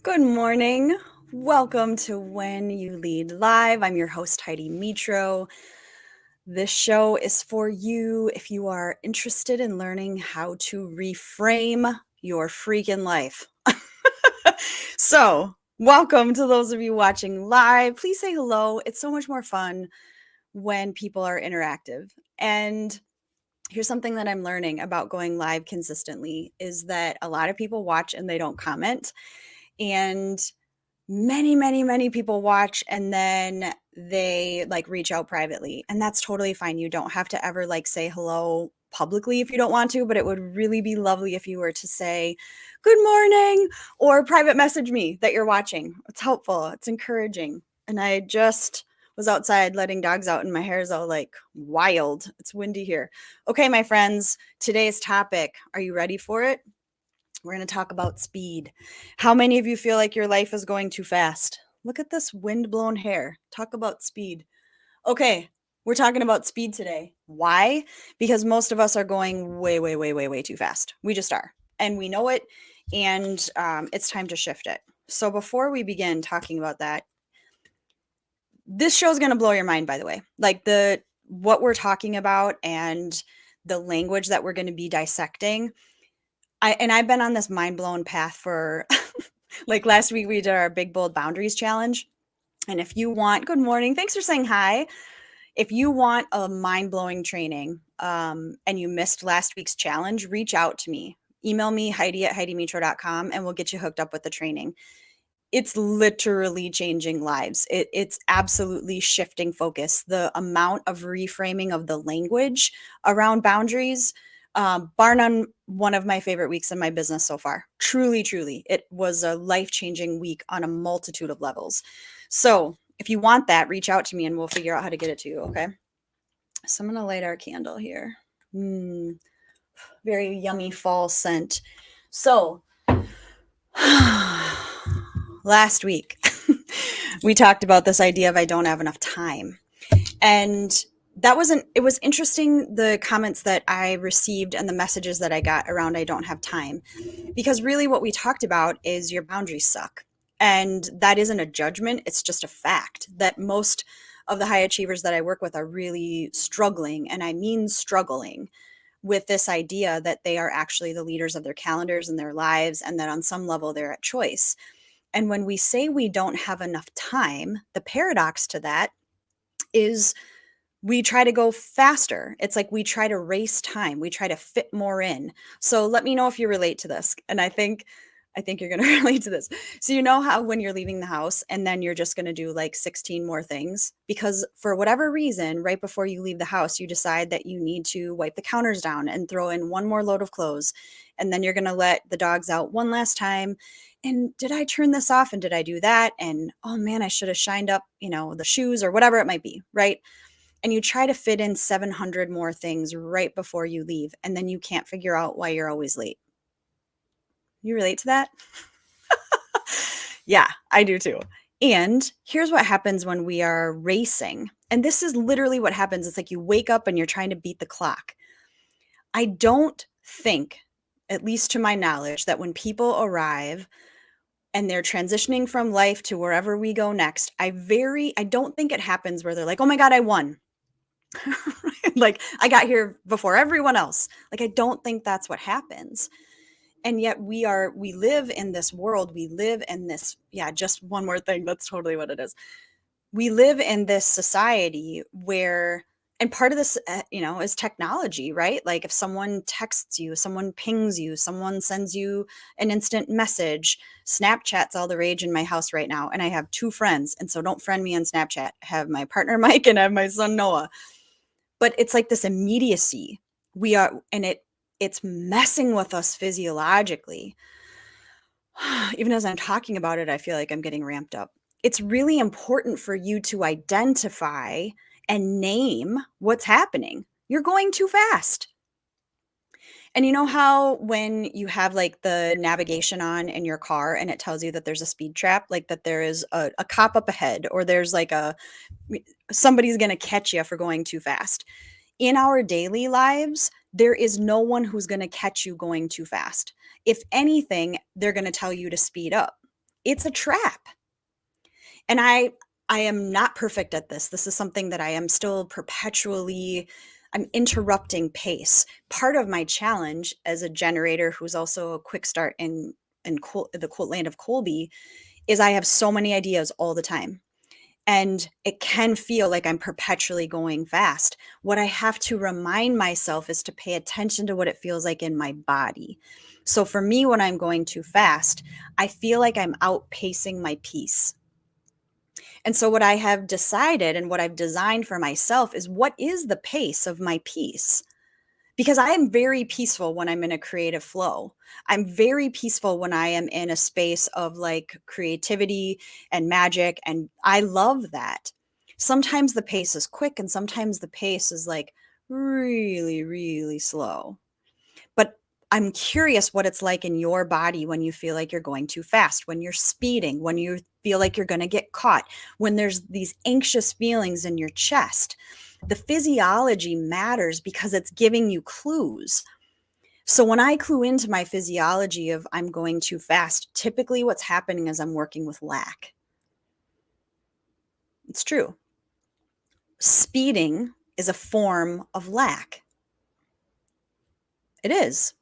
Good morning. Welcome to When You Lead Live. I'm your host, Heidi Mitro. This show is for you if you are interested in learning how to reframe your freaking life. So, welcome to those of you watching live. Please say hello. It's so much more fun when people are interactive. And here's something that I'm learning about going live consistently is that a lot of people watch and they don't comment. And many people watch and then they reach out privately, and that's totally fine. You don't have to ever say hello publicly if you don't want to, but it would really be lovely if you were to say good morning or private message me that you're watching. It's helpful, it's encouraging. And I just was outside letting dogs out and my hair is all wild. It's windy here. Okay, my friends, today's topic, are you ready for it? We're going to talk about speed. How many of you feel like your life is going too fast? Look at this wind-blown hair. Talk about speed. Okay, we're talking about speed today. Why? Because most of us are going way too fast. We just are. And we know it, and it's time to shift it. So before we begin talking about that, this show is going to blow your mind, by the way. What we're talking about and the language that we're going to be dissecting. I've been on this mind-blown path for last week we did our Big Bold Boundaries challenge. And if you want, good morning, thanks for saying hi. If you want a mind-blowing training and you missed last week's challenge, reach out to me. Email me, Heidi@HeidiMitro.com, and we'll get you hooked up with the training. It's literally changing lives. It's absolutely shifting focus. The amount of reframing of the language around boundaries, bar none, one of my favorite weeks in my business so far. Truly. It was a life-changing week on a multitude of levels. So if you want that, reach out to me and we'll figure out how to get it to you, okay? So I'm going to light our candle here. Very yummy fall scent. So last week, we talked about this idea of I don't have enough time. And it was interesting, the comments that I received and the messages that I got around I don't have time. Because really what we talked about is your boundaries suck. And that isn't a judgment, it's just a fact that most of the high achievers that I work with are really struggling, and I mean struggling, with this idea that they are actually the leaders of their calendars and their lives, and that on some level they're at choice. And when we say we don't have enough time, the paradox to that is we try to go faster. It's like we try to race time. We try to fit more in. So let me know if you relate to this. And I think you're going to relate to this. So you know how when you're leaving the house and then you're just going to do 16 more things because for whatever reason, right before you leave the house, you decide that you need to wipe the counters down and throw in one more load of clothes. And then you're going to let the dogs out one last time. And did I turn this off? And did I do that? And oh man, I should have shined up, the shoes or whatever it might be, right? And you try to fit in 700 more things right before you leave. And then you can't figure out why you're always late. You relate to that? Yeah, I do too. And here's what happens when we are racing. And this is literally what happens. It's like you wake up and you're trying to beat the clock. I don't think, at least to my knowledge, that when people arrive and they're transitioning from life to wherever we go next, I don't think it happens where they're like, oh my God, I won. I got here before everyone else. I don't think that's what happens. And yet we live in this world. We live in this, just one more thing. That's totally what it is. We live in this society where, and part of this, is technology, right? If someone texts you, someone pings you, someone sends you an instant message. Snapchat's all the rage in my house right now. And I have 2 friends. And so don't friend me on Snapchat. I have my partner, Mike, and I have my son, Noah. But it's like this immediacy it's messing with us physiologically. Even as I'm talking about it, I feel like I'm getting ramped up. It's really important for you to identify and name what's happening. You're going too fast. And you know how when you have the navigation on in your car and it tells you that there's a speed trap, that there is a cop up ahead, or there's somebody's going to catch you for going too fast. In our daily lives, there is no one who's going to catch you going too fast. If anything, they're going to tell you to speed up. It's a trap. And I am not perfect at this. This is something that I am still perpetually I'm interrupting pace. Part of my challenge as a generator who's also a quick start in the cool land of Colby is I have so many ideas all the time. And it can feel like I'm perpetually going fast. What I have to remind myself is to pay attention to what it feels like in my body. So for me, when I'm going too fast, I feel like I'm outpacing my peace. And so, what I have decided and what I've designed for myself is what is the pace of my peace? Because I am very peaceful when I'm in a creative flow. I'm very peaceful when I am in a space of like creativity and magic. And I love that. Sometimes the pace is quick and sometimes the pace is like really, really slow. But I'm curious what it's like in your body when you feel like you're going too fast, when you're speeding, when you feel like you're going to get caught, when there's these anxious feelings in your chest. The physiology matters because it's giving you clues. So when I clue into my physiology of I'm going too fast, typically what's happening is I'm working with lack. It's true. Speeding is a form of lack. It is.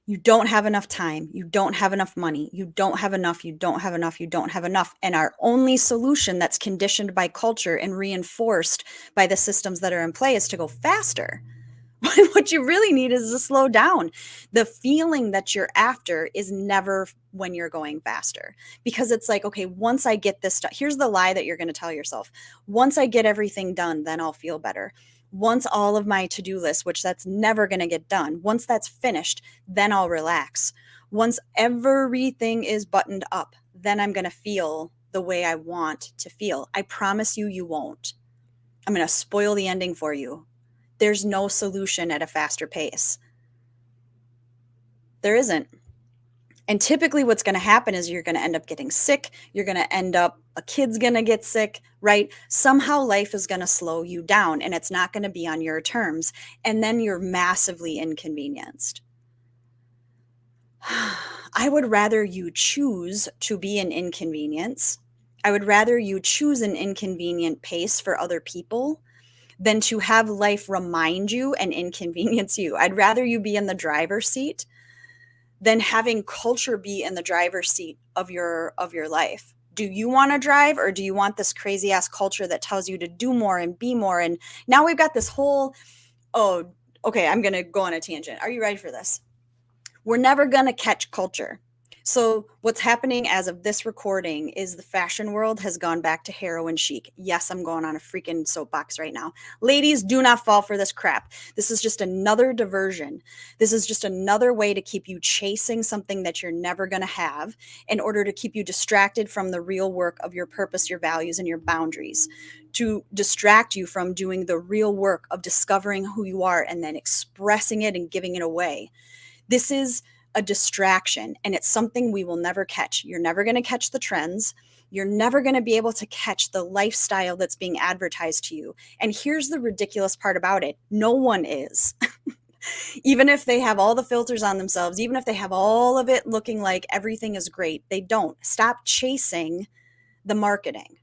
You don't have enough time, you don't have enough money, you don't have enough, you don't have enough, you don't have enough. And our only solution that's conditioned by culture and reinforced by the systems that are in play is to go faster. What you really need is to slow down. The feeling that you're after is never when you're going faster because it's like, okay, once I get this done, here's the lie that you're going to tell yourself. Once I get everything done, then I'll feel better. Once all of my to-do list, which that's never going to get done, once that's finished, then I'll relax. Once everything is buttoned up, then I'm going to feel the way I want to feel. I promise you, you won't. I'm going to spoil the ending for you. There's no solution at a faster pace. There isn't. And typically what's going to happen is you're going to end up getting sick. You're going to end up, a kid's going to get sick, right? Somehow life is going to slow you down and it's not going to be on your terms. And then you're massively inconvenienced. I would rather you choose to be an inconvenience. I would rather you choose an inconvenient pace for other people than to have life remind you and inconvenience you. I'd rather you be in the driver's seat than having culture be in the driver's seat of your life. Do you want to drive or do you want this crazy ass culture that tells you to do more and be more? And now we've got this whole, oh, okay, I'm going to go on a tangent. Are you ready for this? We're never going to catch culture. So what's happening as of this recording is the fashion world has gone back to heroin chic. Yes, I'm going on a freaking soapbox right now. Ladies, do not fall for this crap. This is just another diversion. This is just another way to keep you chasing something that you're never going to have in order to keep you distracted from the real work of your purpose, your values, and your boundaries, to distract you from doing the real work of discovering who you are and then expressing it and giving it away. This is a distraction and it's something we will never catch. You're never going to catch the trends. You're never going to be able to catch the lifestyle that's being advertised to you. And here's the ridiculous part about it. No one is. Even if they have all the filters on themselves, even if they have all of it looking like everything is great, they don't. Stop chasing the marketing.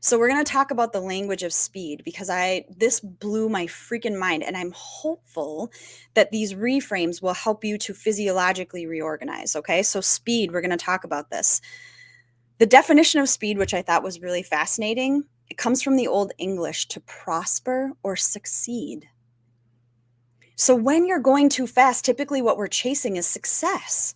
So we're going to talk about the language of speed because this blew my freaking mind and I'm hopeful that these reframes will help you to physiologically reorganize, okay? So speed, we're going to talk about this. The definition of speed, which I thought was really fascinating, it comes from the Old English to prosper or succeed. So when you're going too fast, typically what we're chasing is success.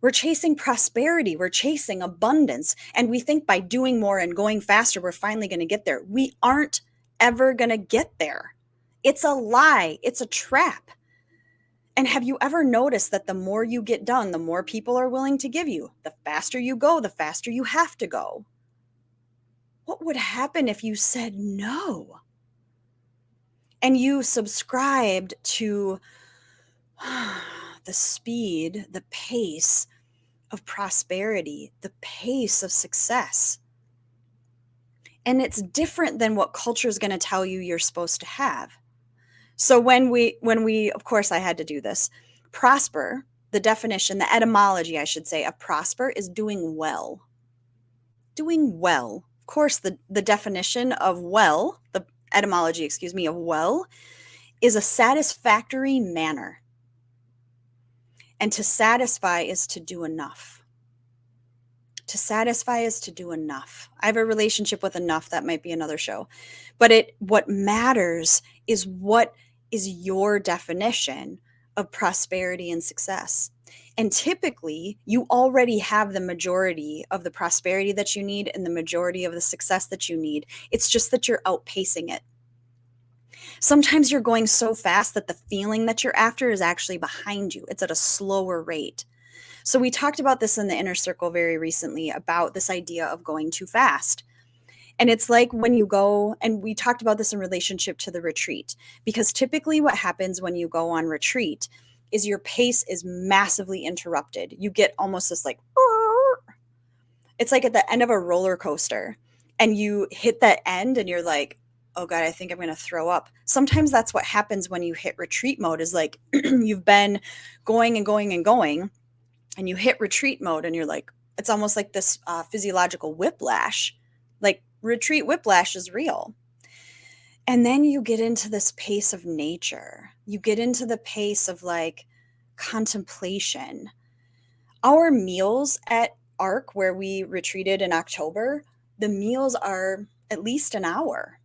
We're chasing prosperity. We're chasing abundance. And we think by doing more and going faster, we're finally going to get there. We aren't ever going to get there. It's a lie. It's a trap. And have you ever noticed that the more you get done, the more people are willing to give you? The faster you go, the faster you have to go. What would happen if you said no? And you subscribed to the speed, the pace of prosperity, the pace of success. And it's different than what culture is going to tell you you're supposed to have. So when we, of course I had to do this, prosper, the definition, the etymology, I should say, of prosper is doing well. Doing well. Of course, the definition of well, the etymology, excuse me, of well is a satisfactory manner. And to satisfy is to do enough. To satisfy is to do enough. I have a relationship with enough. That might be another show. But what matters is what is your definition of prosperity and success. And typically, you already have the majority of the prosperity that you need and the majority of the success that you need. It's just that you're outpacing it. Sometimes you're going so fast that the feeling that you're after is actually behind you. It's at a slower rate. So we talked about this in the inner circle very recently about this idea of going too fast. And it's like when you go, and we talked about this in relationship to the retreat, because typically what happens when you go on retreat is your pace is massively interrupted. You get almost this like, it's like at the end of a roller coaster and you hit that end and you're like, oh God, I think I'm going to throw up. Sometimes that's what happens when you hit retreat mode is like you've been going and going and going and you hit retreat mode and you're like, it's almost like this physiological whiplash. Like retreat whiplash is real. And then you get into this pace of nature. You get into the pace of like contemplation. Our meals at ARC, where we retreated in October, the meals are at least an hour.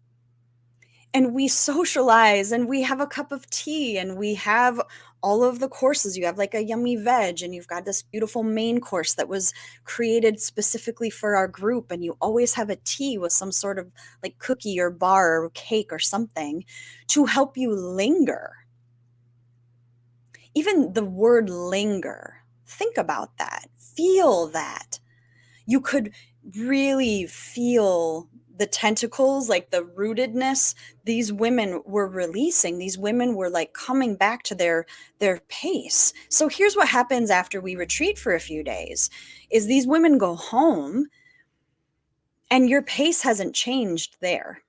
And we socialize and we have a cup of tea and we have all of the courses. You have like a yummy veg and you've got this beautiful main course that was created specifically for our group. And you always have a tea with some sort of like cookie or bar or cake or something to help you linger. Even the word linger, think about that, feel that. You could really feel the tentacles, like the rootedness these women were releasing. These women were like coming back to their pace. So here's what happens after we retreat for a few days is these women go home and your pace hasn't changed there.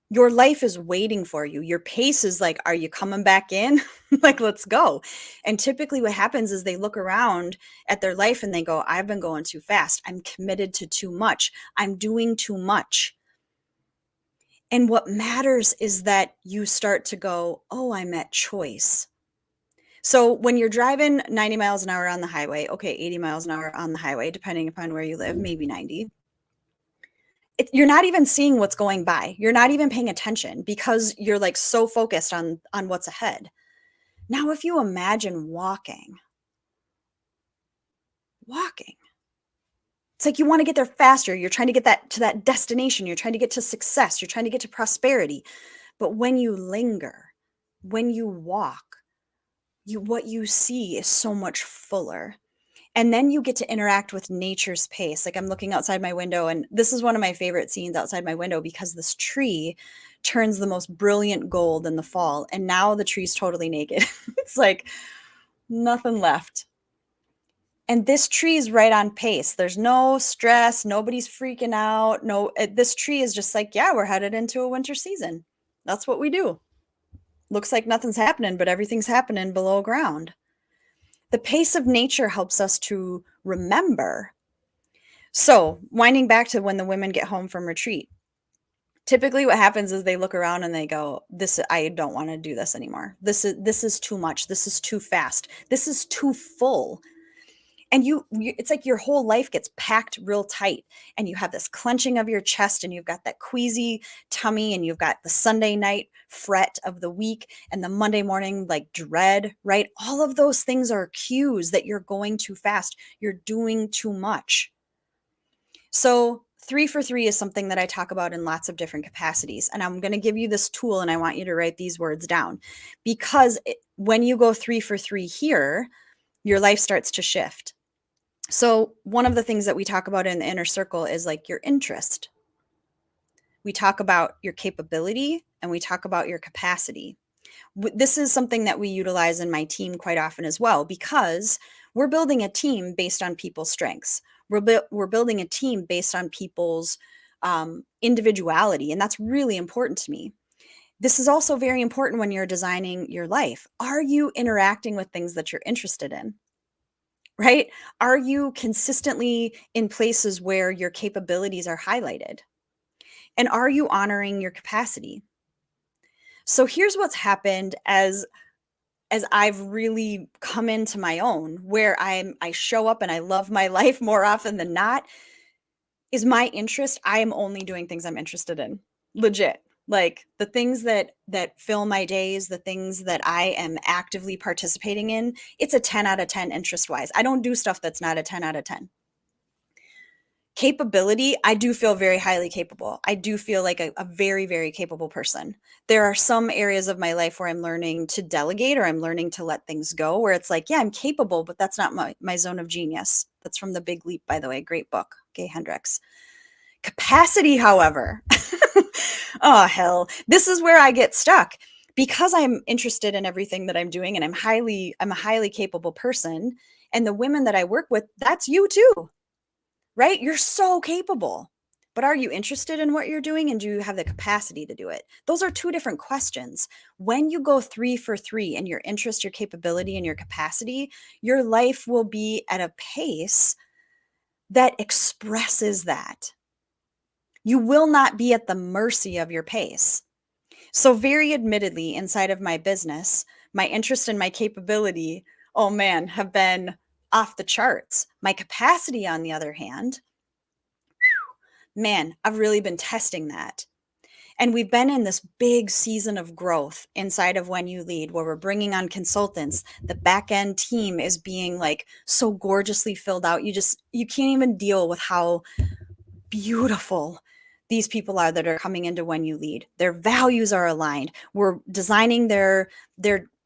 Your life is waiting for you. Your pace is like, are you coming back in? Like, let's go. And typically what happens is they look around at their life and they go, I've been going too fast. I'm committed to too much. I'm doing too much. And what matters is that you start to go, oh, I'm at choice. So when you're driving 90 miles an hour on the highway, okay, 80 miles an hour on the highway, depending upon where you live, maybe 90. You're not even seeing what's going by. You're not even paying attention because you're like so focused on what's ahead. Now, if you imagine walking, it's like you want to get there faster. You're trying to get that to that destination. You're trying to get to success. You're trying to get to prosperity. But when you linger, when you walk, what you see is so much fuller. And then you get to interact with nature's pace. Like I'm looking outside my window, and this is one of my favorite scenes outside my window because this tree turns the most brilliant gold in the fall. And now the tree's totally naked. It's like nothing left. And this tree is right on pace. There's no stress. Nobody's freaking out. No, this tree is just like, yeah, we're headed into a winter season. That's what we do. Looks like nothing's happening, but everything's happening below ground. The pace of nature helps us to remember. So, winding back to when the women get home from retreat, typically what happens is they look around and they go, I don't want to do this anymore. This is too much. This is too fast. This is too full. And it's like your whole life gets packed real tight and you have this clenching of your chest and you've got that queasy tummy and you've got the Sunday night fret of the week and the Monday morning like dread, right? All of those things are cues that you're going too fast. You're doing too much. So 3 for 3 is something that I talk about in lots of different capacities. And I'm going to give you this tool and I want you to write these words down because when you go 3 for 3 here, your life starts to shift. So one of the things that we talk about in the inner circle is like your interest. We talk about your capability and we talk about your capacity. This is something that we utilize in my team quite often as well, because we're building a team based on people's strengths. We're building a team based on people's individuality. And that's really important to me. This is also very important when you're designing your life. Are you interacting with things that you're interested in? right? Are you consistently in places where your capabilities are highlighted? And are you honoring your capacity? So here's what's happened as I've really come into my own, where I show up and I love my life more often than not, is my interest. I am only doing things I'm interested in. Legit. Like the things that fill my days, the things that I am actively participating in, it's a 10 out of 10 interest wise. I don't do stuff that's not a 10 out of 10. Capability, I do feel very highly capable. I do feel like a very, very capable person. There are some areas of my life where I'm learning to delegate or I'm learning to let things go, where it's like, yeah, I'm capable, but that's not my zone of genius. That's from The Big Leap, by the way. Great book, Gay Hendricks. Capacity, however, oh, hell, this is where I get stuck because I'm interested in everything that I'm doing and I'm a highly capable person. And the women that I work with, that's you too, right? You're so capable. But are you interested in what you're doing and do you have the capacity to do it? Those are two different questions. When you go 3 for 3 in your interest, your capability, and your capacity, your life will be at a pace that expresses that. You will not be at the mercy of your pace. So, very admittedly, inside of my business, my interest and my capability, oh man, have been off the charts. My capacity, on the other hand, man, I've really been testing that. And we've been in this big season of growth inside of When You Lead, where we're bringing on consultants. The back end team is being like so gorgeously filled out. You can't even deal with how beautiful these people are that are coming into When You Lead. Their values are aligned. We're designing their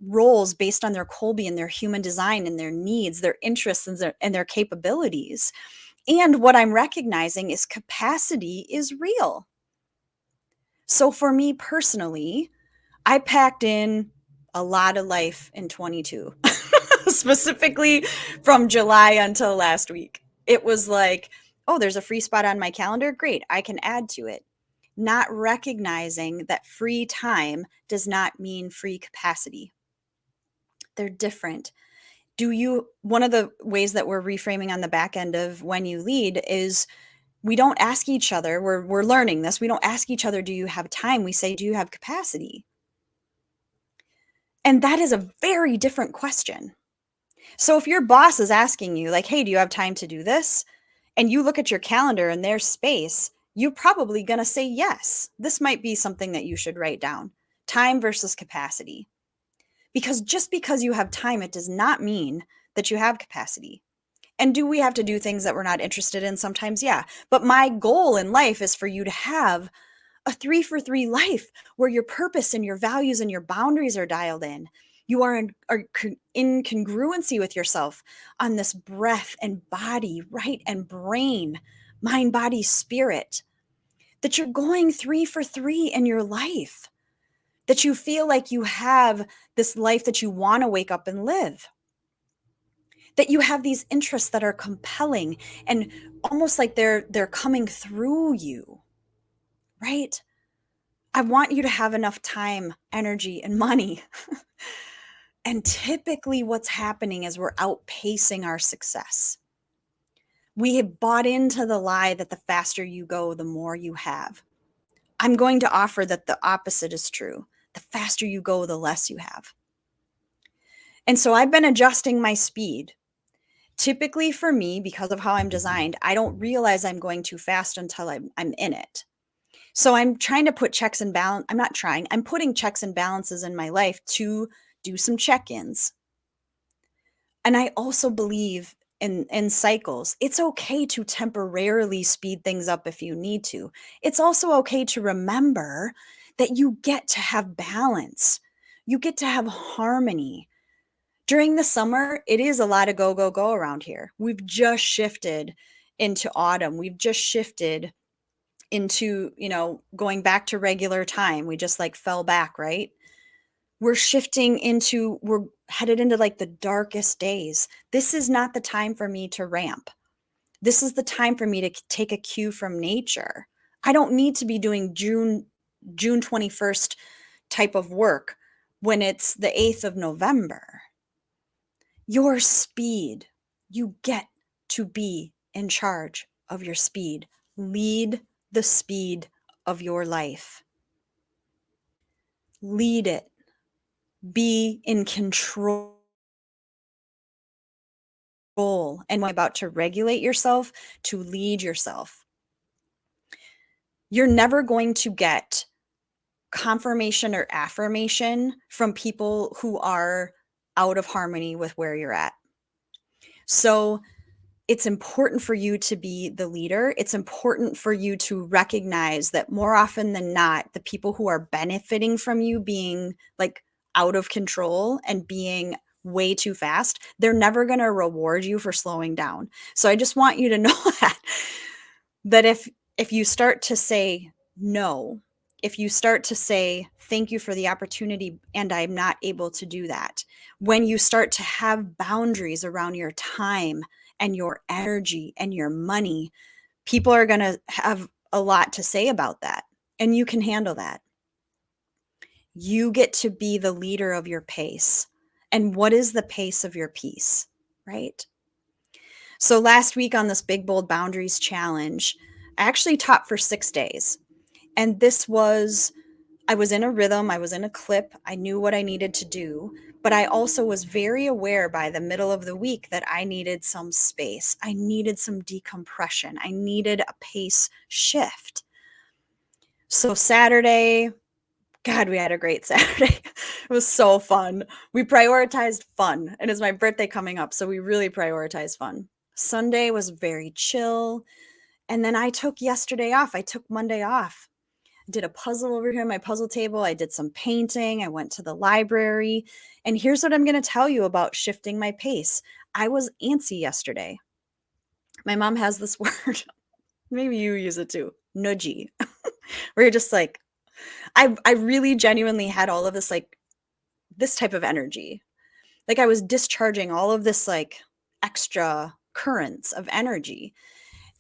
roles based on their Colby and their human design and their needs, their interests and their capabilities. And what I'm recognizing is capacity is real. So for me personally, I packed in a lot of life in 22, specifically from July until last week. It was like, oh, there's a free spot on my calendar. Great, I can add to it. Not recognizing that free time does not mean free capacity. They're different. One of the ways that we're reframing on the back end of When You Lead is we don't ask each other, we're learning this. We don't ask each other, do you have time? We say, do you have capacity? And that is a very different question. So if your boss is asking you, like, hey, do you have time to do this? And you look at your calendar and there's space, you're probably going to say yes. This might be something that you should write down. Time versus capacity. Because just because you have time, it does not mean that you have capacity. And do we have to do things that we're not interested in sometimes? Yeah. But my goal in life is for you to have a 3 for 3 life where your purpose and your values and your boundaries are dialed in. You are in congruency with yourself on this breath and body, right? And brain, mind, body, spirit, that you're going 3 for 3 in your life, that you feel like you have this life that you want to wake up and live, that you have these interests that are compelling and almost like they're coming through you, right? I want you to have enough time, energy, and money. And typically, what's happening is we're outpacing our success. We have bought into the lie that the faster you go, the more you have. I'm going to offer that the opposite is true. The faster you go, the less you have. And so I've been adjusting my speed. Typically, for me, because of how I'm designed, I don't realize I'm going too fast until I'm in it. So I'm trying to put checks and balance. I'm not trying. I'm putting checks and balances in my life to do some check-ins. And I also believe in cycles. It's okay to temporarily speed things up if you need to. It's also okay to remember that you get to have balance. You get to have harmony. During the summer, it is a lot of go, go, go around here. We've just shifted into autumn. We've just shifted into, going back to regular time. We just like fell back, right? We're headed into like the darkest days. This is not the time for me to ramp. This is the time for me to take a cue from nature. I don't need to be doing June 21st type of work when it's the 8th of November. Your speed, You get to be in charge of your speed. Lead the speed of your life. Lead it. Be in control. And about to regulate yourself, to lead yourself. You're never going to get confirmation or affirmation from people who are out of harmony with where you're at. So it's important for you to be the leader. It's important for you to recognize that more often than not, the people who are benefiting from you being like out of control and being way too fast, they're never going to reward you for slowing down. So I just want you to know that if you start to say no, if you start to say thank you for the opportunity and I'm not able to do that, when you start to have boundaries around your time and your energy and your money, people are going to have a lot to say about that, and you can handle that. You get to be the leader of your pace. And what is the pace of your peace, right? So last week on this Big Bold Boundaries challenge, I actually taught for 6 days. And I was in a rhythm, I was in a clip, I knew what I needed to do, but I also was very aware by the middle of the week that I needed some space. I needed some decompression. I needed a pace shift. So Saturday, God, we had a great Saturday. It was so fun. We prioritized fun, and it's my birthday coming up, so we really prioritized fun. Sunday was very chill, and then I took yesterday off. I took Monday off. Did a puzzle over here on my puzzle table. I did some painting. I went to the library. And here's what I'm going to tell you about shifting my pace. I was antsy yesterday. My mom has this word. Maybe you use it too. Nudgy. Where you're just like, I really genuinely had all of this, like this type of energy. Like I was discharging all of this like extra currents of energy.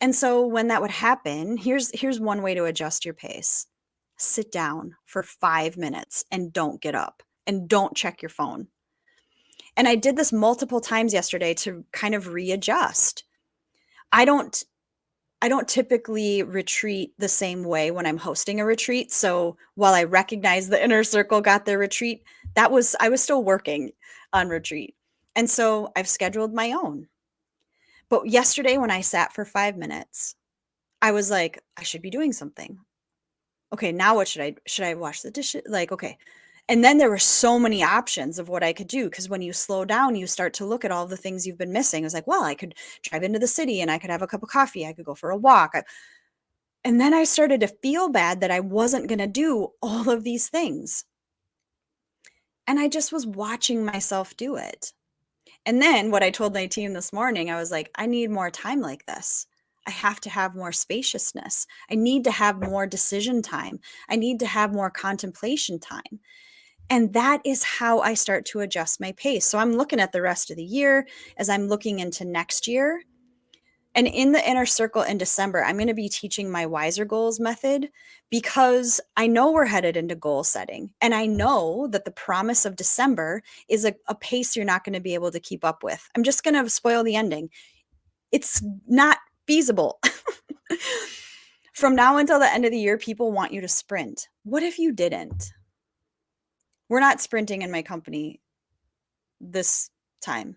And so when that would happen, here's one way to adjust your pace. Sit down for 5 minutes and don't get up and don't check your phone. And I did this multiple times yesterday to kind of readjust. I don't I don't typically retreat the same way when I'm hosting a retreat. So while I recognize the inner circle got their retreat, I was still working on retreat. And so I've scheduled my own. But yesterday when I sat for 5 minutes, I was like, I should be doing something. Okay, now what should I wash the dishes? Like, okay. And then there were so many options of what I could do because when you slow down, you start to look at all the things you've been missing. It was like, well, I could drive into the city and I could have a cup of coffee. I could go for a walk. And then I started to feel bad that I wasn't going to do all of these things. And I just was watching myself do it. And then what I told my team this morning, I was like, I need more time like this. I have to have more spaciousness. I need to have more decision time. I need to have more contemplation time. And that is how I start to adjust my pace. So I'm looking at the rest of the year as I'm looking into next year. And in the inner circle in December, I'm going to be teaching my wiser goals method because I know we're headed into goal setting. And I know that the promise of December is a pace you're not going to be able to keep up with. I'm just going to spoil the ending. It's not feasible. From now until the end of the year, people want you to sprint. What if you didn't? We're not sprinting in my company this time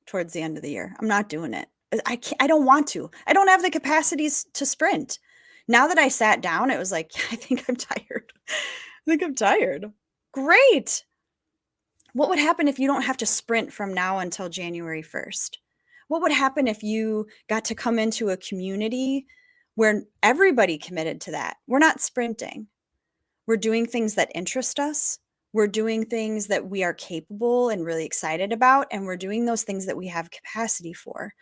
towards the end of the year. I'm not doing it. I don't want to. I don't have the capacities to sprint. Now that I sat down, it was like, I think I'm tired. I think I'm tired. Great. What would happen if you don't have to sprint from now until January 1st? What would happen if you got to come into a community where everybody committed to that? We're not sprinting. We're doing things that interest us. We're doing things that we are capable and really excited about, and we're doing those things that we have capacity for.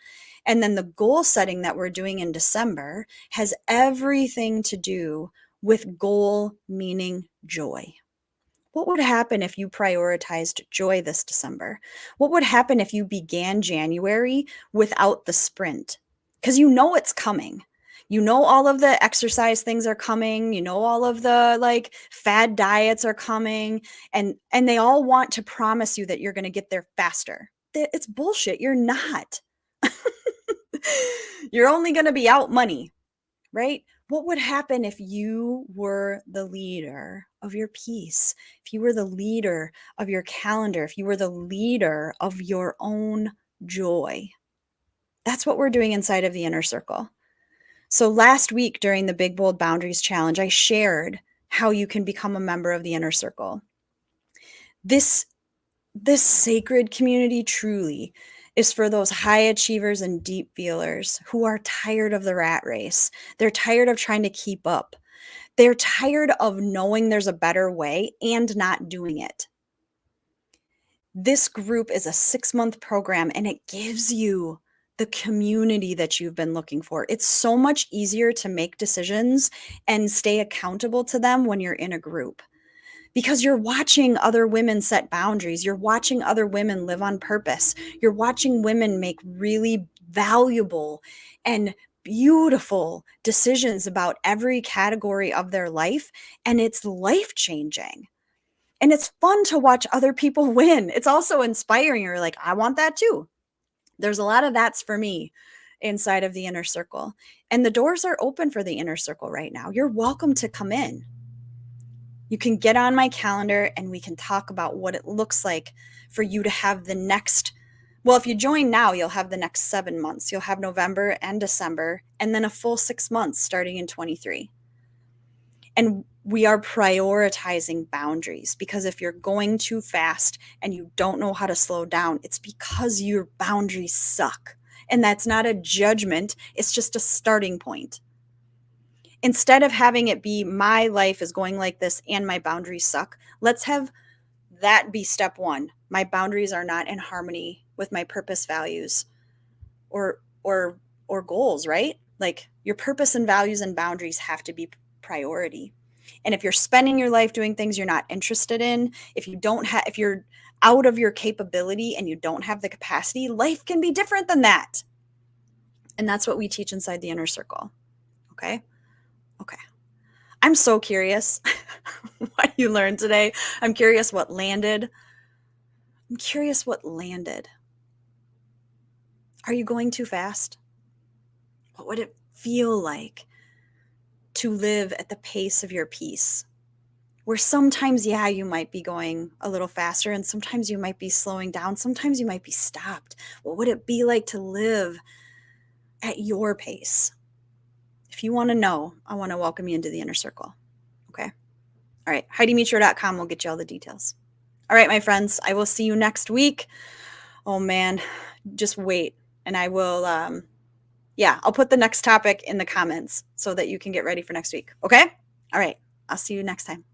And then the goal setting that we're doing in December has everything to do with goal meaning joy. What would happen if you prioritized joy this December? What would happen if you began January without the sprint? Because you know it's coming. You know all of the exercise things are coming. You know all of the like fad diets are coming, and they all want to promise you that you're going to get there faster. It's bullshit. You're not. You're only going to be out money, right? What would happen if you were the leader of your peace? If you were the leader of your calendar, if you were the leader of your own joy? That's what we're doing inside of the inner circle. So last week during the Big Bold Boundaries Challenge, I shared how you can become a member of the inner circle. This sacred community truly is for those high achievers and deep feelers who are tired of the rat race. They're tired of trying to keep up. They're tired of knowing there's a better way and not doing it. This group is a 6-month program and it gives you the community that you've been looking for. It's so much easier to make decisions and stay accountable to them when you're in a group because you're watching other women set boundaries. You're watching other women live on purpose. You're watching women make really valuable and beautiful decisions about every category of their life. And it's life changing. And it's fun to watch other people win. It's also inspiring. You're like, I want that too. There's a lot of that's for me inside of the inner circle. And the doors are open for the inner circle right now. You're welcome to come in. You can get on my calendar and we can talk about what it looks like for you to have the next. Well, if you join now, you'll have the next 7 months. You'll have November and December, and then a full 6 months starting in 23. And we are prioritizing boundaries because if you're going too fast and you don't know how to slow down, it's because your boundaries suck. And that's not a judgment, it's just a starting point. Instead of having it be my life is going like this and my boundaries suck, let's have that be step one. My boundaries are not in harmony with my purpose, values, or goals, right? Like your purpose and values and boundaries have to be priority. And if you're spending your life doing things you're not interested in, if you're out of your capability and you don't have the capacity, life can be different than that. And that's what we teach inside the inner circle. Okay? Okay. I'm so curious what you learned today. I'm curious what landed. I'm curious what landed. Are you going too fast? What would it feel like to live at the pace of your peace? Where sometimes, yeah, you might be going a little faster and sometimes you might be slowing down. Sometimes you might be stopped. What would it be like to live at your pace? If you want to know, I want to welcome you into the inner circle. Okay. All right. HeidiMeachro.com will get you all the details. All right, my friends, I will see you next week. Oh man, just wait. And I will, I'll put the next topic in the comments so that you can get ready for next week. Okay. All right. I'll see you next time.